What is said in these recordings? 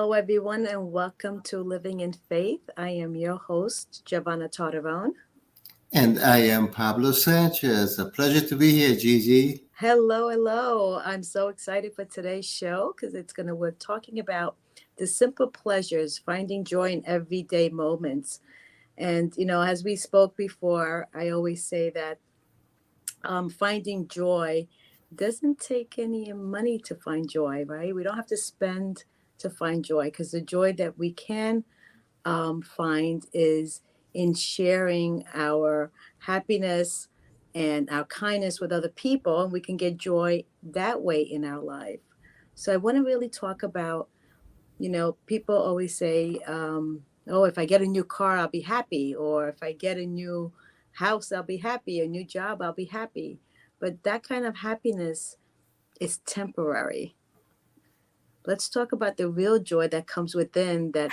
Hello, everyone, and welcome to Living in Faith. I am your host, Giovanna Tartarone. And I am Pablo Sanchez. A pleasure to be here, Gigi. Hello, hello. I'm so excited for today's show because we're talking about the simple pleasures, finding joy in everyday moments. And, as we spoke before, I always say that finding joy doesn't take any money to find joy, right? We don't have to spend to find joy because the joy that we can find is in sharing our happiness and our kindness with other people, and we can get joy that way in our life. So I want to really talk about, people always say, oh, if I get a new car, I'll be happy, or if I get a new house, I'll be happy, a new job, I'll be happy. But that kind of happiness is temporary. Let's talk about the real joy that comes within that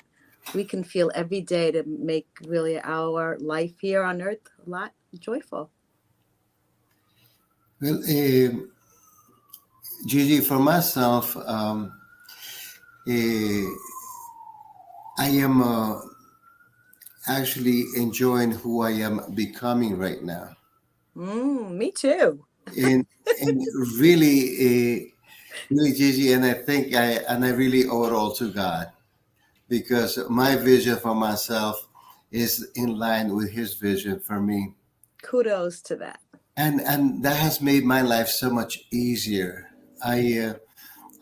we can feel every day to make really our life here on earth a lot joyful. Well, Gigi, for myself, uh, I am actually enjoying who I am becoming right now. Me too. And, and really, really, Gigi, and I really owe it all to God because my vision for myself is in line with His vision for me. Kudos to that. And that has made my life so much easier. I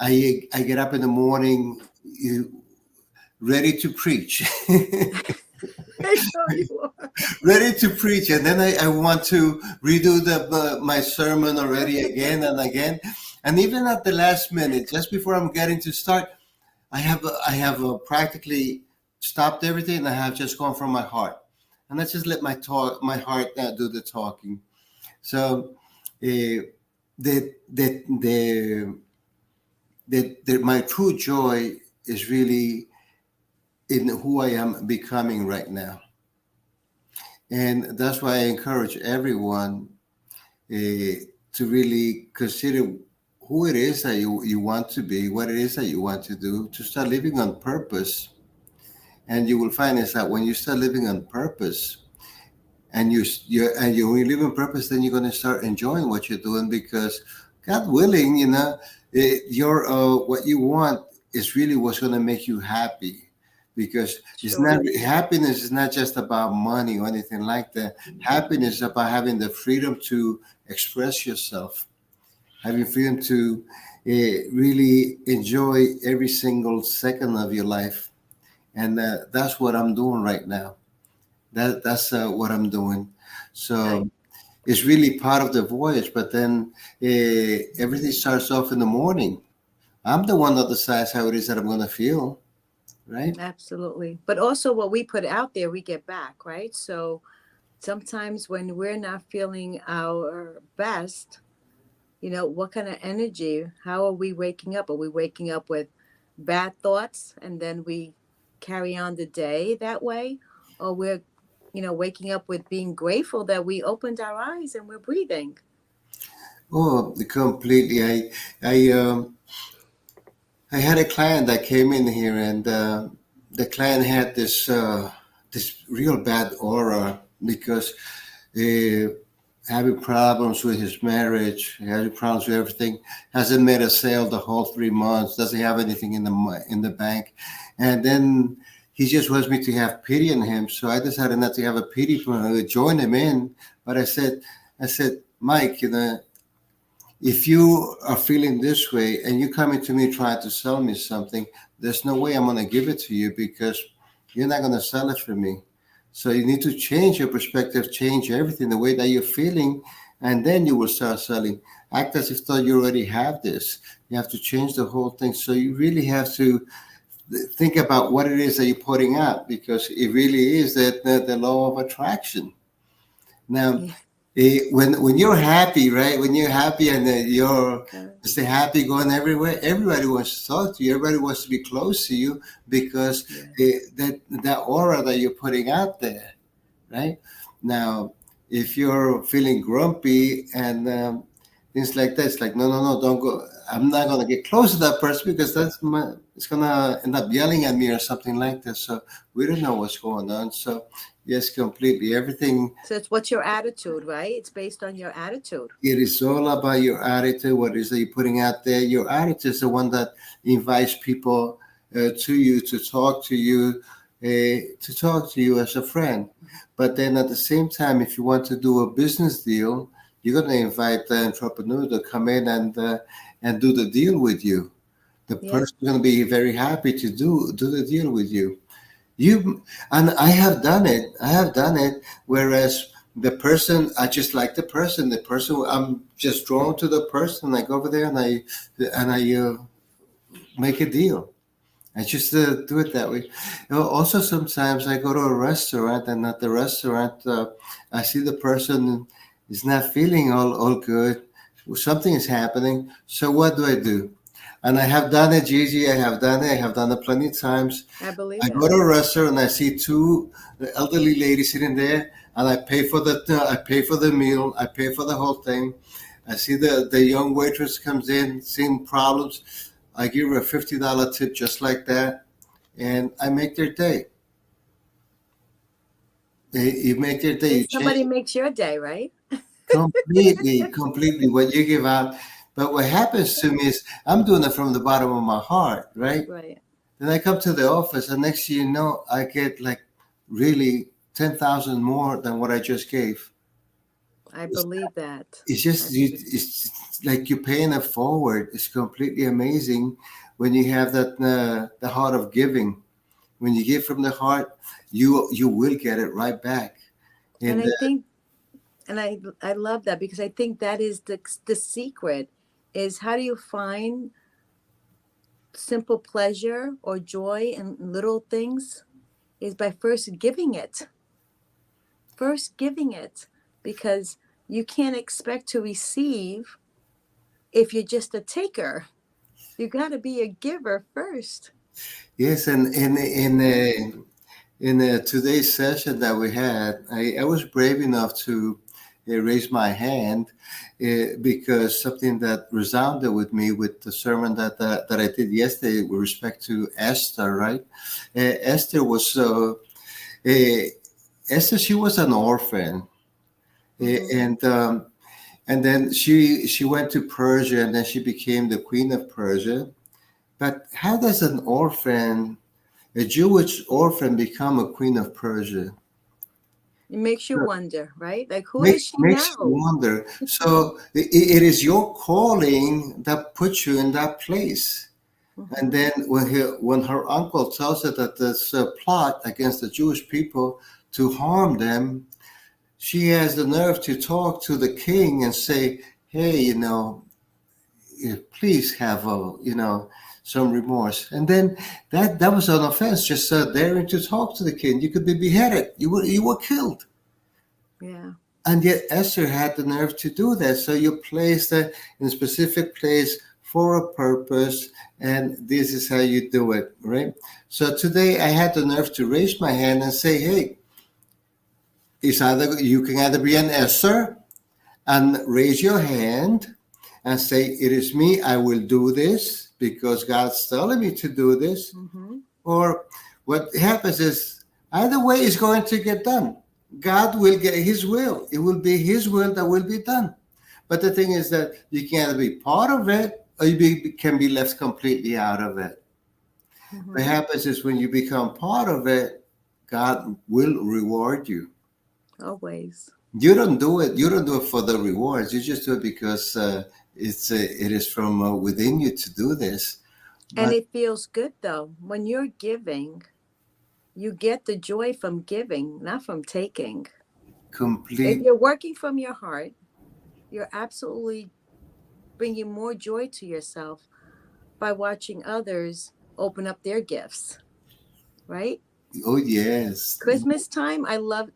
get up in the morning ready to preach, I know you are. ready to preach, and then I want to redo my sermon already again and again, and even at the last minute, just before I'm getting to start, I have practically stopped everything, and I have just gone from my heart, and I just let my heart do the talking. So uh, the my true joy is really in who I am becoming right now. And that's why I encourage everyone to really consider who it is that you want to be, what it is that you want to do, to start living on purpose. And you will find is that when you start living on purpose, and when you live on purpose, then you're going to start enjoying what you're doing because, God willing, your what you want is really what's going to make you happy. Because it's Sure. not happiness is not just about money or anything like that. Happiness is about having the freedom to express yourself, having freedom to really enjoy every single second of your life, and that's what I'm doing right now. That's what I'm doing. Nice. So it's really part of the voyage. But then everything starts off in the morning. I'm the one that decides how it is that I'm going to feel, right? Absolutely. But also what we put out there, we get back, right? So sometimes when we're not feeling our best, what kind of energy, how are we waking up? Are we waking up with bad thoughts and then we carry on the day that way? Or we're, waking up with being grateful that we opened our eyes and we're breathing. Oh, completely. I had a client that came in here, and the client had this real bad aura because uh, having problems with his marriage, having problems with everything, hasn't made a sale the whole 3 months, doesn't have anything in the bank, and then he just wants me to have pity on him. So I decided not to have a pity for him, to join him in. But I said, Mike, if you are feeling this way and you coming to me trying to sell me something, there's no way I'm going to give it to you because you're not going to sell it for me. So you need to change your perspective, change everything, the way that you're feeling, and then you will start selling. Act as if though you already have this. You have to change the whole thing. So you really have to think about what it is that you're putting out because it really is that the law of attraction. Now, Yeah. when you're happy, right? When you're happy and you're Okay. just happy going everywhere, everybody wants to talk to you. Everybody wants to be close to you because Yes. that aura that you're putting out there, right? Now, if you're feeling grumpy and things like that. It's like, no, no, no, don't go. I'm not gonna get close to that person because it's gonna end up yelling at me or something like that. So we don't know what's going on. So yes, completely. Everything. So it's what's your attitude, right? It's based on your attitude. It is all about your attitude. What is that you're putting out there? Your attitude is the one that invites people to you to talk to you as a friend. But then at the same time, if you want to do a business deal, you're going to invite the entrepreneur to come in and do the deal with you. The Yeah. person is going to be very happy to do the deal with you. You and I have done it. I have done it. Whereas the person, I just like the person. The person, I'm just drawn to the person. I go over there and I make a deal. I just do it that way. Also, sometimes I go to a restaurant, and at the restaurant, I see the person is not feeling all good. Something is happening. So what do? And I have done it, Gigi. I have done it. I have done it plenty of times. I believe I it. go to a restaurant and I see two elderly ladies sitting there, and I pay for the meal. I pay for the whole thing. I see the young waitress comes in, seeing problems. I give her a $50 tip just like that, and I make their day. You make their day. And You change somebody makes your day, right? completely what you give out. But what happens to me is I'm doing it from the bottom of my heart, right? Right. Then I come to the office, and next thing you know, I get like really 10,000 more than what I just gave. I It's, believe that. it's just it's like you're paying it forward. It's completely amazing when you have that the heart of giving. When you give from the heart, you will get it right back. And And I think, and I love that because I think that is the secret is how do you find simple pleasure or joy in little things is by first giving it because you can't expect to receive if you're just a taker. You got to be a giver first. yes, and in today's session that we had, I was brave enough to raise my hand because something that resounded with me with the sermon that I did yesterday with respect to Esther, right? Esther was uh, Esther. She was an orphan, Hmm. and and then she went to Persia, and then she became the queen of Persia. But how does an orphan, a Jewish orphan, become a queen of Persia? It makes you wonder, right? Like, who does she Makes you know? wonder. So it is your calling that puts you in that place. And Hmm. then when her uncle tells her that there's a plot against the Jewish people to harm them, she has the nerve to talk to the king and say, "Hey, please have some remorse." And then that was an offense. Just daring to talk to the king, you could be beheaded. You were killed. Yeah. And yet Esther had the nerve to do that. So you place that in a specific place for a purpose, and this is how you do it, right? So today I had the nerve to raise my hand and say, "Hey, you can either be an Esther and raise your hand and say, 'It is me. I will do this because God's telling me to do this.'" Hmm. Or what happens is either way is going to get done. God will get his will. It will be his will that will be done. But the thing is that you can either be part of it or can be left completely out of it. What Hmm. happens is when you become part of it, God will reward you. Always. You don't do it. You don't do it for the rewards. You just do it because it is from within you to do this. And But it feels good though. When you're giving, you get the joy from giving, not from taking. If complete. you're working from your heart, you're absolutely bringing more joy to yourself by watching others open up their gifts, right? Oh yes. Christmas time, I love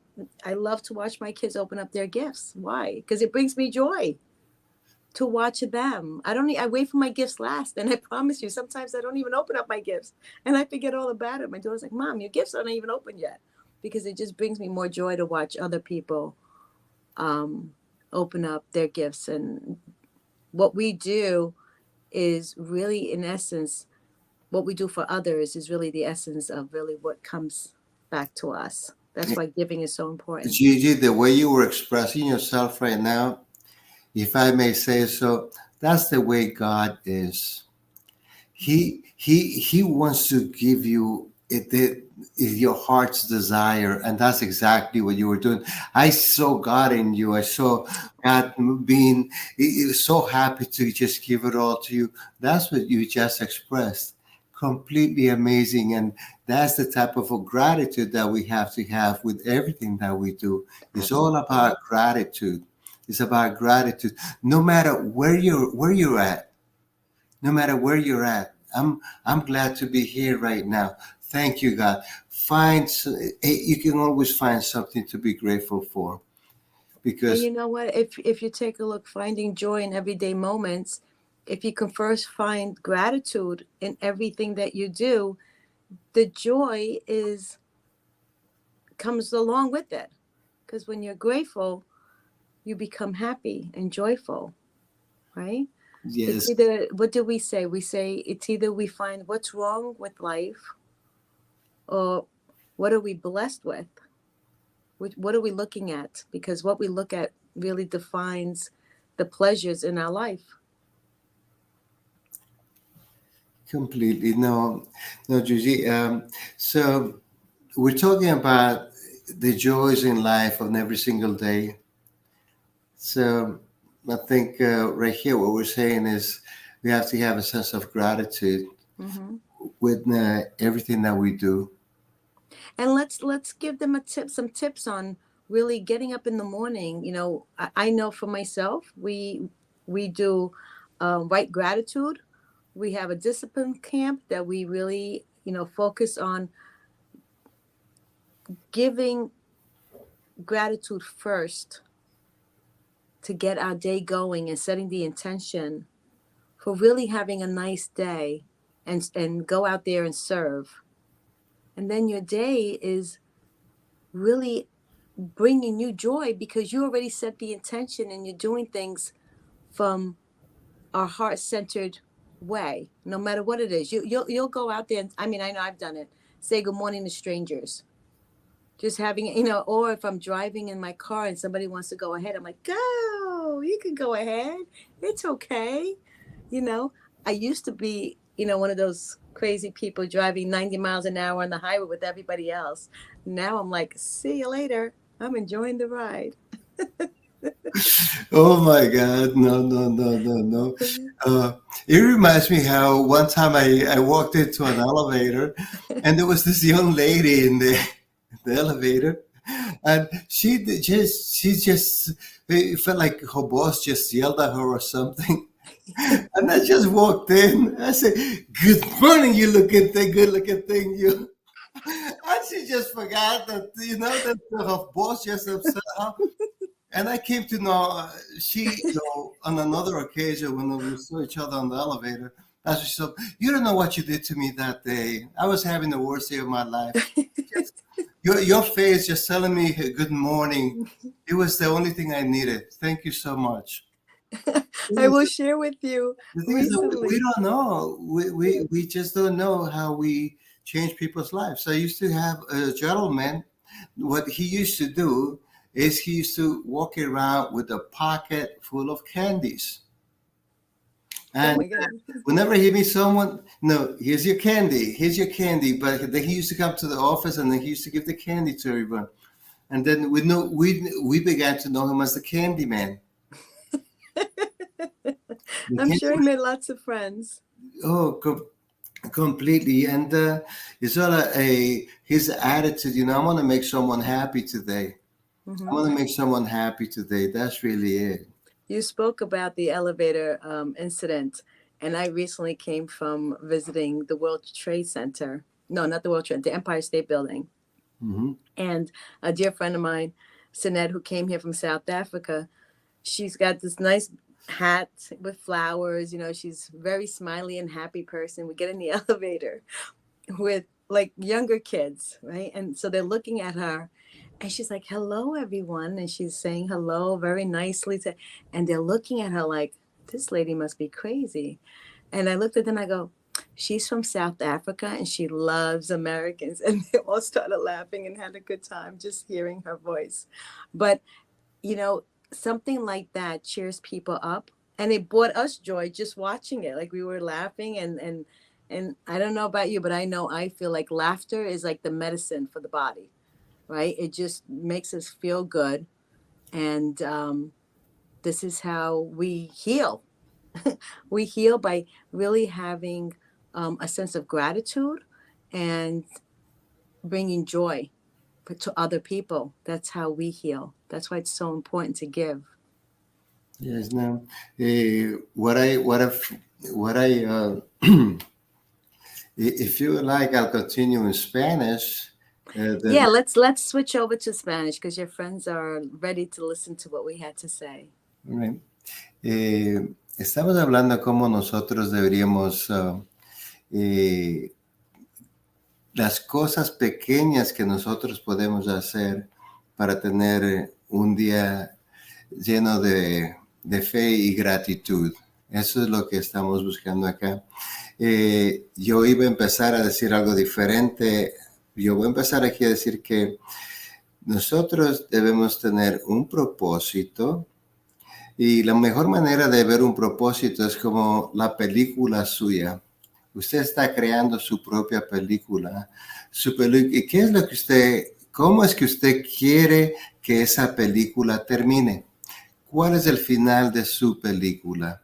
to watch my kids open up their gifts. Why? Because it brings me joy to watch them. I wait for my gifts last, and I promise you, sometimes I don't even open up my gifts, and I forget all about it. My daughter's like, "Mom, your gifts aren't even open yet," because it just brings me more joy to watch other people um, open up their gifts, and what we do is really, in essence, what we do for others is really the essence of really what comes back to us. That's why giving is so important. Gigi, the way you were expressing yourself right now, if I may say so, that's the way God is. He wants to give you your heart's desire, and that's exactly what you were doing. I saw God in you. I saw God being he was so happy to just give it all to you. That's what you just expressed. Completely amazing, and that's the type of a gratitude that we have to have with everything that we do. It's all Absolutely. about gratitude. It's about gratitude, no matter where you're at, no matter where you're at. I'm glad to be here right now. Thank you, God. You can always find something to be grateful for And because you know what? If you take a look, finding joy in everyday moments, if you can first find gratitude in everything that you do, the joy is comes along with it. Because when you're grateful, you become happy and joyful, right? It's yes, either, what do we say? We say it's either we find what's wrong with life, or what are we blessed with? What are we looking at? Because what we look at really defines the pleasures in our life. completely. No, no, Gigi. So we're talking about the joys in life of every single day. So I think right here, what we're saying is we have to have a sense of gratitude Hmm. with everything that we do. And let's give them a tip, some tips on really getting up in the morning. I know for myself, we do right gratitude. We have a discipline camp that we really, focus on giving gratitude first to get our day going and setting the intention for really having a nice day, and go out there and serve. And then your day is really bringing you joy because you already set the intention and you're doing things from a heart-centered way. No matter what it is, you'll go out there and, I mean, I know I've done it. Say good morning to strangers. Just having, or if I'm driving in my car and somebody wants to go ahead, I'm like, go, you can go ahead. It's okay. You know, I used to be, one of those crazy people driving 90 miles an hour on the highway with everybody else. Now I'm like, see you later. I'm enjoying the ride. Oh my God. No, no, no, no, no. Uh, it reminds me how one time I walked into an elevator and there was this young lady in the elevator and she just, it felt like her boss just yelled at her or something. And I just walked in. I said, "Good morning, you looking thing, good looking thing, you." And she just forgot that, that her boss just upset her. And I came to know on another occasion when we saw each other on the elevator, as she said, "You don't know what you did to me that day. I was having the worst day of my life. Just, your face just telling me good morning. It was the only thing I needed. Thank you so much." I will share with you The thing is that we recently. don't know. We just don't know how we change people's lives. I used to have a gentleman. What he used to do is he used to walk around with a pocket full of candies. Oh And my God. whenever he meets someone, no, here's your candy, here's your candy. But then he used to come to the office and then he used to give the candy to everyone. And then we began to know him as the Candy Man. The I'm candy, sure he made lots of friends. oh, completely. And it's all his attitude. I want to make someone happy today. I Hmm. want to make someone happy today. That's really it. You spoke about the elevator incident, and I recently came from visiting the World Trade Center. No, not the World Trade, the Empire State Building. Hmm. And a dear friend of mine, Sinette, who came here from South Africa, she's got this nice hat with flowers. She's very smiley and happy person. We get in the elevator with like younger kids, right? And so they're looking at her and she's like, hello, everyone. And she's saying hello very nicely and they're looking at her like, this lady must be crazy. And I looked at them, I go, she's from South Africa and she loves Americans. And they all started laughing and had a good time just hearing her voice. But, you know, something like that cheers people up. And it brought us joy just watching it. Like we were laughing and I don't know about you, but I know I feel like laughter is like the medicine for the body, right? It just makes us feel good. And this is how we heal. We heal by really having a sense of gratitude and bringing joy to other people. That's how we heal. That's why it's so important to give. Yes, no. What I if you would like, I'll continue in Spanish. Yeah, let's switch over to Spanish because your friends are ready to listen to what we had to say. Right. Estamos hablando cómo nosotros deberíamos las cosas pequeñas que nosotros podemos hacer para tener un día lleno de fe y gratitud. Eso es lo que estamos buscando acá. Yo iba a empezar a decir algo diferente. Yo voy a empezar aquí a decir que nosotros debemos tener un propósito y la mejor manera de ver un propósito es como la película suya. Usted está creando su propia película. ¿Y qué es lo que cómo es que usted quiere que esa película termine? ¿Cuál es el final de su película?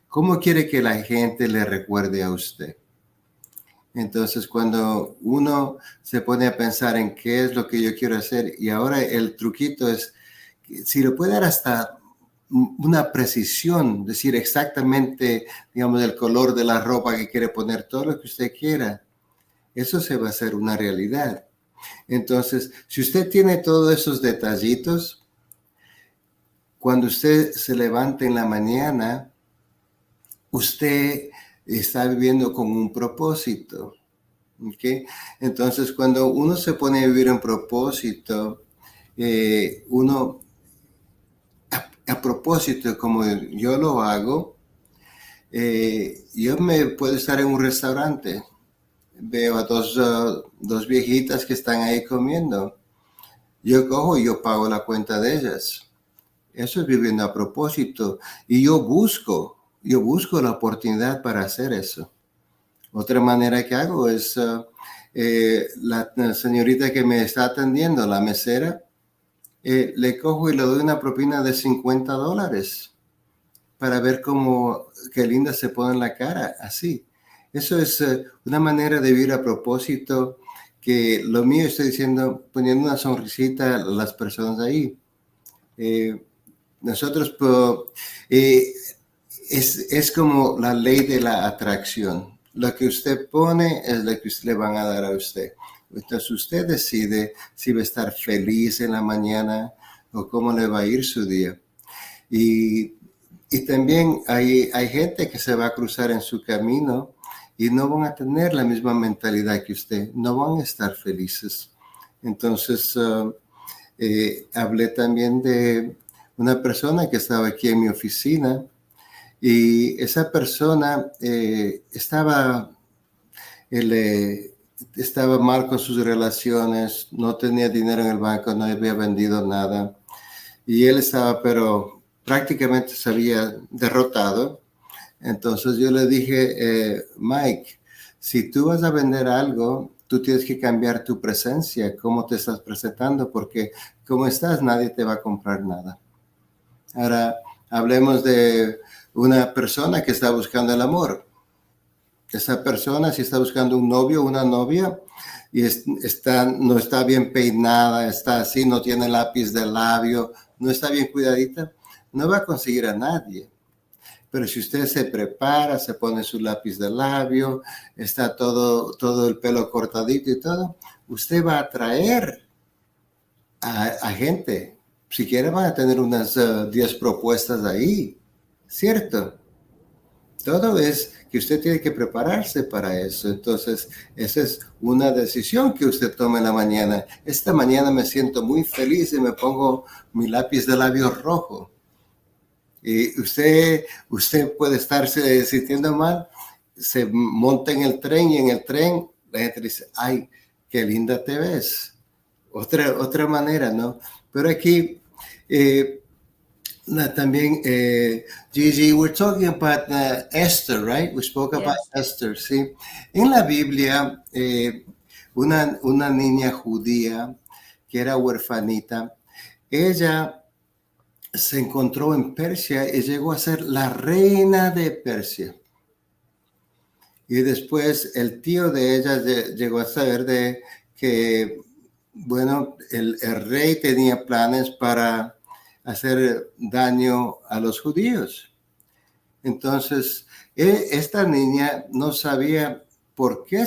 ¿Cómo quiere que la gente le recuerde a usted? Entonces, cuando uno se pone a pensar en qué es lo que yo quiero hacer, y ahora el truquito es, si le puede dar hasta una precisión, decir exactamente, digamos, el color de la ropa que quiere poner, todo lo que usted quiera, eso se va a hacer una realidad. Entonces, si usted tiene todos esos detallitos, cuando usted se levanta en la mañana, usted está viviendo con un propósito. ¿Okay? Entonces, cuando uno se pone a vivir en propósito, uno, a propósito, como yo lo hago, yo me puedo estar en un restaurante, veo a dos viejitas que están ahí comiendo. Yo cojo y yo pago la cuenta de ellas. Eso es viviendo a propósito. Y yo busco la oportunidad para hacer eso. Otra manera que hago es la señorita que me está atendiendo, la mesera, le cojo y le doy una propina de $50 para ver qué linda se pone en la cara, así. Eso es una manera de vivir a propósito, que lo mío estoy diciendo, poniendo una sonrisita a las personas ahí. Nosotros, es como la ley de la atracción. Lo que usted pone es lo que le van a dar a usted. Entonces usted decide si va a estar feliz en la mañana o cómo le va a ir su día. Y también hay gente que se va a cruzar en su camino y no van a tener la misma mentalidad que usted, no van a estar felices. Entonces, hablé también de una persona que estaba aquí en mi oficina y esa persona estaba mal con sus relaciones, no tenía dinero en el banco, no había vendido nada y él estaba, pero prácticamente se había derrotado. Entonces yo le dije, Mike, si tú vas a vender algo, tú tienes que cambiar tu presencia, cómo te estás presentando, porque como estás, nadie te va a comprar nada. Ahora, hablemos de una persona que está buscando el amor. Esa persona, si está buscando un novio o una novia, y no está bien peinada, está así, no tiene lápiz de labio, no está bien cuidadita, no va a conseguir a nadie. Pero si usted se prepara, se pone su lápiz de labio, está todo el pelo cortadito y todo, usted va a atraer a gente. Si quiere van a tener unas 10 propuestas ahí, ¿cierto? Todo es que usted tiene que prepararse para eso. Entonces, esa es una decisión que usted toma en la mañana. Esta mañana me siento muy feliz y me pongo mi lápiz de labio rojo. Y usted puede estarse sintiendo mal, se monta en el tren y en el tren la gente dice, ay, qué linda te ves. Otra manera, ¿no? Pero aquí también, Gigi, we're talking about Esther, right? We spoke about Yes. Esther, ¿sí? En la Biblia, una niña judía que era huerfanita, ella se encontró en Persia y llegó a ser la reina de Persia. Y después el tío de ella llegó a saber de que, bueno, el rey tenía planes para hacer daño a los judíos. Entonces, esta niña no sabía por qué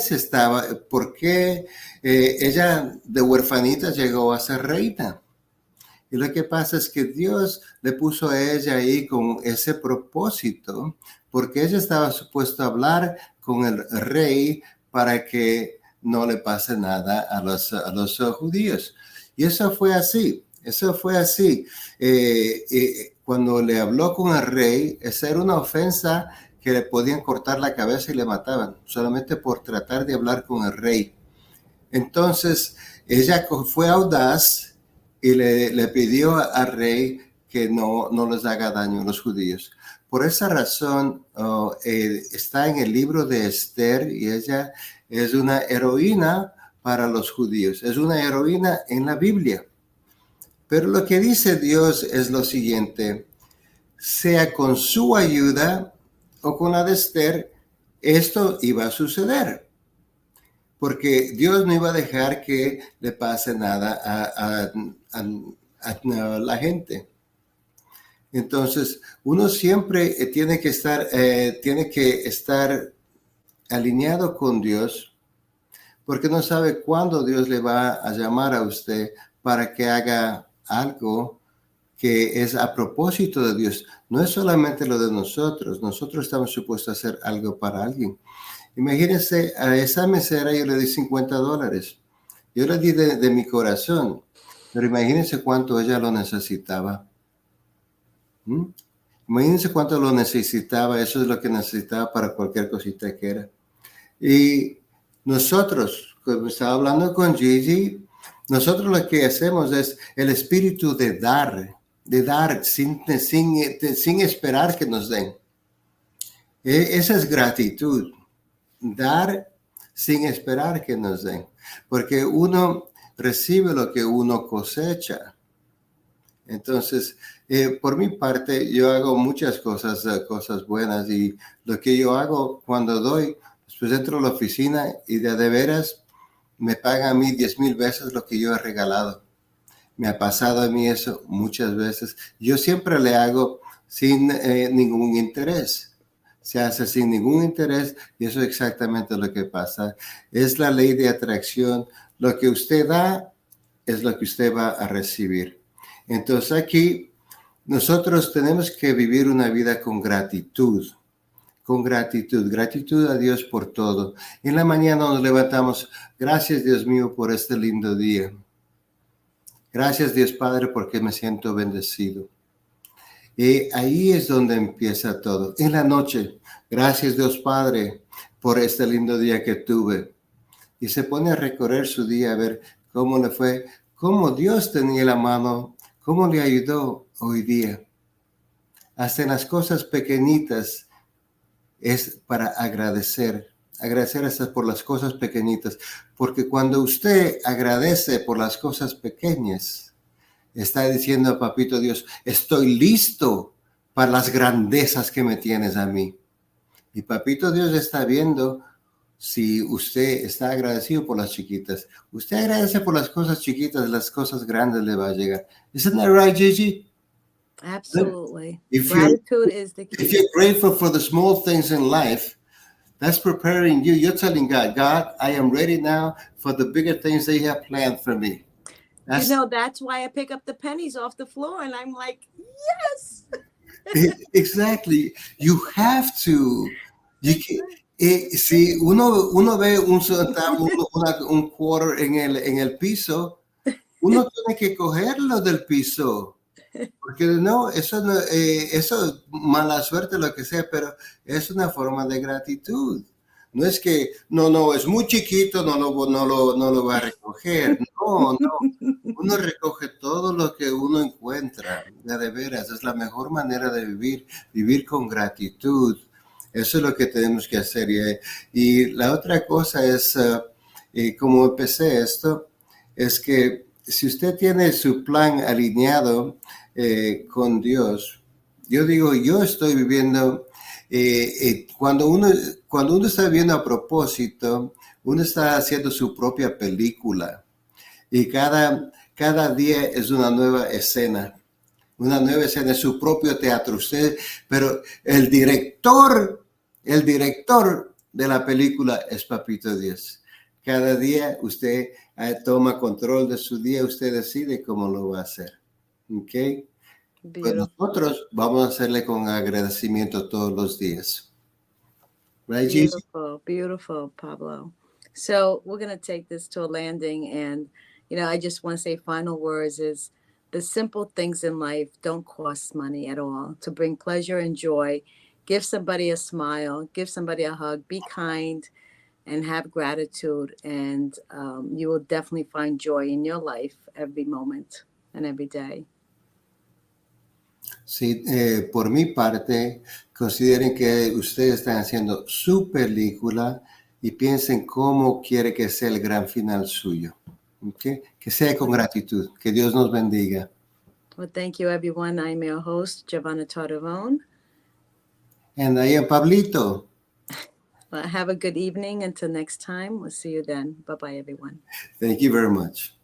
ella de huerfanita llegó a ser reina. Y lo que pasa es que Dios le puso a ella ahí con ese propósito, porque ella estaba supuesta a hablar con el rey para que no le pase nada a los judíos. Y eso fue así. Cuando le habló con el rey, esa era una ofensa que le podían cortar la cabeza y le mataban, solamente por tratar de hablar con el rey. Entonces, ella fue audaz y le pidió al rey que no les haga daño a los judíos. Por esa razón, está en el libro de Esther y ella es una heroína para los judíos. Es una heroína en la Biblia. Pero lo que dice Dios es lo siguiente, sea con su ayuda o con la de Esther, esto iba a suceder. Porque Dios no iba a dejar que le pase nada a la gente. Entonces, uno siempre tiene que estar alineado con Dios, porque no sabe cuándo Dios le va a llamar a usted para que haga algo que es a propósito de Dios. No es solamente lo de nosotros. Nosotros estamos supuestos a hacer algo para alguien. Imagínense, a esa mesera yo le di $50. Yo le di de mi corazón, pero imagínense cuánto ella lo necesitaba. Imagínense cuánto lo necesitaba. Eso es lo que necesitaba para cualquier cosita que era. Y nosotros, como estaba hablando con Gigi, nosotros lo que hacemos es el espíritu de dar sin esperar que nos den. Esa es gratitud. Dar sin esperar que nos den, porque uno recibe lo que uno cosecha. Entonces, por mi parte, yo hago muchas cosas buenas, y lo que yo hago cuando doy, después entro a la oficina y de veras me pagan a mí 10,000 veces lo que yo he regalado. Me ha pasado a mí eso muchas veces. Yo siempre le hago sin ningún interés. Se hace sin ningún interés y eso es exactamente lo que pasa. Es la ley de atracción. Lo que usted da es lo que usted va a recibir. Entonces aquí nosotros tenemos que vivir una vida con gratitud. Gratitud a Dios por todo. En la mañana nos levantamos, gracias Dios mío por este lindo día. Gracias Dios Padre porque me siento bendecido. Y ahí es donde empieza todo. En la noche, gracias Dios Padre por este lindo día que tuve. Y se pone a recorrer su día a ver cómo le fue, cómo Dios tenía la mano, cómo le ayudó hoy día. Hasta en las cosas pequeñitas es para agradecer hasta por las cosas pequeñitas. Porque cuando usted agradece por las cosas pequeñas, está diciendo a Papito Dios, estoy listo para las grandezas que me tienes a mí. Y Papito Dios está viendo si usted está agradecido por las chiquitas. Usted agradece por las cosas chiquitas, las cosas grandes le va a llegar. Isn't that right, Gigi? Absolutely. If Gratitude is the if key. you're grateful for the small things in life, that's preparing you. You're telling God, I am ready now for the bigger things that you have planned for me. That's why I pick up the pennies off the floor and I'm like, yes. Exactly. You have to. Si uno ve un centavo, un quarter en el piso, uno tiene que cogerlo del piso. Porque no, eso, mala suerte, lo que sea, pero es una forma de gratitud. No es que, no, es muy chiquito, no lo va a recoger. No, no. Uno recoge todo lo que uno encuentra, ya de veras, es la mejor manera de vivir con gratitud. Eso es lo que tenemos que hacer. Y la otra cosa es, como empecé esto, es que si usted tiene su plan alineado con Dios, yo digo, yo estoy viviendo, cuando uno está viviendo a propósito, uno está haciendo su propia película. Y cada día es una nueva escena, es su propio teatro. Pero el director de la película es Papito Dios. Cada día usted toma control de su día, usted decide cómo lo va a hacer. ¿Ok? Pues Beautiful. nosotros vamos a hacerle con agradecimiento todos los días. Right, Gigi? Beautiful, beautiful, Pablo. So we're going to take this to a landing. And, I just want to say final words is the simple things in life don't cost money at all. To bring pleasure and joy, give somebody a smile, give somebody a hug, be kind, and have gratitude. And you will definitely find joy in your life every moment and every day. Sí, por mi parte, consideren que ustedes están haciendo su película y piensen cómo quiere que sea el gran final suyo. ¿Okay? Que sea con gratitud. Que Dios nos bendiga. Well, thank you, everyone. I'm your host, Giovanna Tardavone. And ahí a Pablito. Well, have a good evening. Until next time, we'll see you then. Bye bye, everyone. Thank you very much.